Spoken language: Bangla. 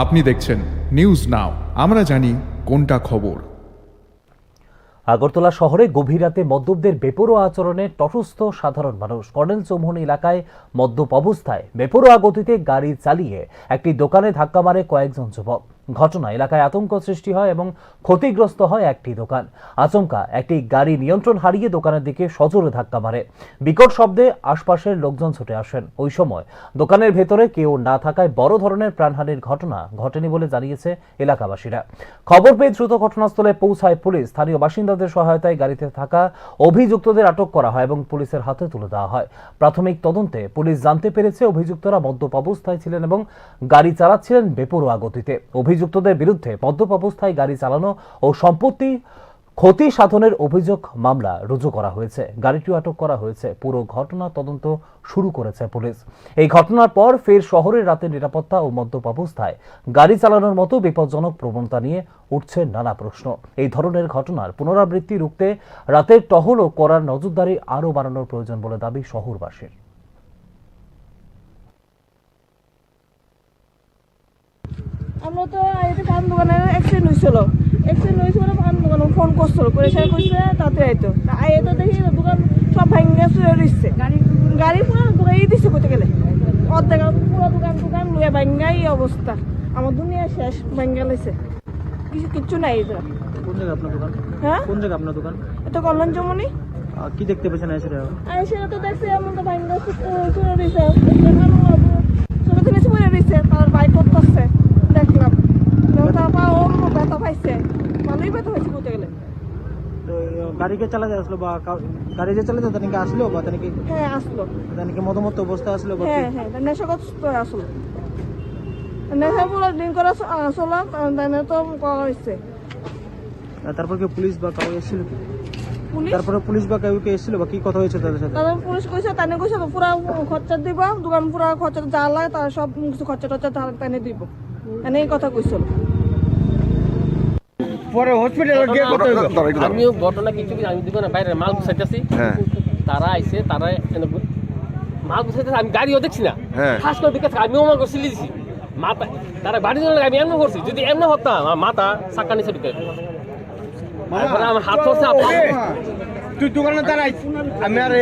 আপনি দেখছেন নিউজ নাও, আমরা জানি কোনটা খবর। আগরতলা শহরে গভীর রাতে মদ্যপদের বেপরোয়া আচরণে তটস্থ সাধারণ মানুষ। কর্নেল চৌমুহনী এলাকায় মদ্যপ অবস্থায় বেপরোয়া গতিতে গাড়ি চালিয়ে একটি দোকানে ধাক্কা মারে কয়েকজন যুবক। ঘটনা এলাকায় আতঙ্ক সৃষ্টি হয় এবং ক্ষতিগ্রস্ত হয় একটি দোকান। আচমকা একটি গাড়ি নিয়ন্ত্রণ হারিয়ে দোকানের দিকে সজোরে ধাক্কা মারে। বিকট শব্দে আশপাশের লোকজন ছুটে আসেন। ওই সময় দোকানের ভেতরে কেউ না থাকায় বড় ধরনের প্রাণহানির ঘটনা ঘটেনি বলে জানিয়েছে এলাকাবাসীরা। খবর পেয়ে দ্রুত ঘটনাস্থলে পৌঁছায় পুলিশ। স্থানীয় বাসিন্দাদের সহায়তায় গাড়িতে থাকা অভিযুক্তদের আটক করা হয় এবং পুলিশের হাতে তুলে দেওয়া হয়। প্রাথমিক তদন্তে পুলিশ জানতে পেরেছে অভিযুক্তরা মদ্যপ অবস্থায় ছিলেন এবং গাড়ি চালাচ্ছিলেন বেপরোয়া গতিতে। অভিযুক্তদের বিরুদ্ধে মদ্যপ অবস্থায় গাড়ি চালানো ও সম্পত্তি ক্ষতি সাধনের অভিযোগ মামলা রুজু করা হয়েছে। গাড়িটিও আটক করা হয়েছে। পুরো ঘটনা তদন্ত শুরু করেছে পুলিশ। এই ঘটনার পর ফের শহরের রাতের নিরাপত্তা ও মদ্যপ অবস্থায় গাড়ি চালানোর মতো বিপজ্জনক প্রবণতা নিয়ে উঠছে নানা প্রশ্ন। এই ধরনের ঘটনার পুনরাবৃত্তি রুখতে রাতের টহল ও করার নজরদারি আরও বাড়ানোর প্রয়োজন বলে দাবি শহরবাসীর। আমরা তো আইতে পান দোকানে অ্যাক্সিডেন্ট হয়েছিল পান দোকানে ফোন করছিল করে সে কইছে তাতে আইতো আইয়ে তো দেখি দোকান সব ভাঙ্গে চুরে রইছে গাড়ি পুরো দোকানই দিছে কইতে গেলে অর্ধেক পুরো দোকান লুয়ে ভাঙ্গাই অবস্থা। আমার দুনিয়া শেষ ভাঙ্গা লাইছে, কিচ্ছু নাই এটা। কোন জায়গা আপনার দোকান? হ্যাঁ, কোন জায়গা আপনার দোকান? এটা কল্যাণ চৌমুহনী। কি দেখতে পেয়েছেন সেটা তো দেখছি এমন তো ভাঙ্গা চুরে রইছে, ছোট জিনিস পড়ে রইছে, তার বাইক করতেছে দেখলাম। ব্যথা পাইছে, ভালোই ব্যথা পাইছে বলতে গেলে। গাড়িকে চালাতে আসলো বা গাড়ি যে চালাতে তাকে আসলো বা তাকে? হ্যাঁ আসলো। তাকে মদমত্ত অবস্থা আসলো? হ্যাঁ, নেশাগ্রস্ত আসলো, নেশা পুরো ড্রিঙ্ক করে আসলো, তাই তো করা হয়েছে। তারপর কি পুলিশ বা কাউ এসেছিল? তারপরে পুলিশ বা কেউ এসেছিল বা কি কথা হয়েছে তাদের সাথে? তারপর পুলিশ কইছে তাই কইছে পুরা খরচা দিব, দোকান পুরা খরচা যা লাগে তার সব কিছু খরচা টরচা তাই দিব, এই কথা কইছিল। পরে হসপিটালে গিয়ে আমিও ঘটনা কিছু আমি দোকানের বাইরে মাল গুছাইতেছি, তারা আইছে, তারা মাল গুছাইতেছে, আমি গাড়িও দেখছি না, খাস করে দেখে আমিও আমার সিলি দিছি মাথা, তারা বাড়ি জন্য আমি এমন করছি, যদি এমন হতাম আমার মাথা চাক্কা নিচে ঢুকে আমার হাত ধরছে। তুই দোকানে দাঁড়াই, আমি আর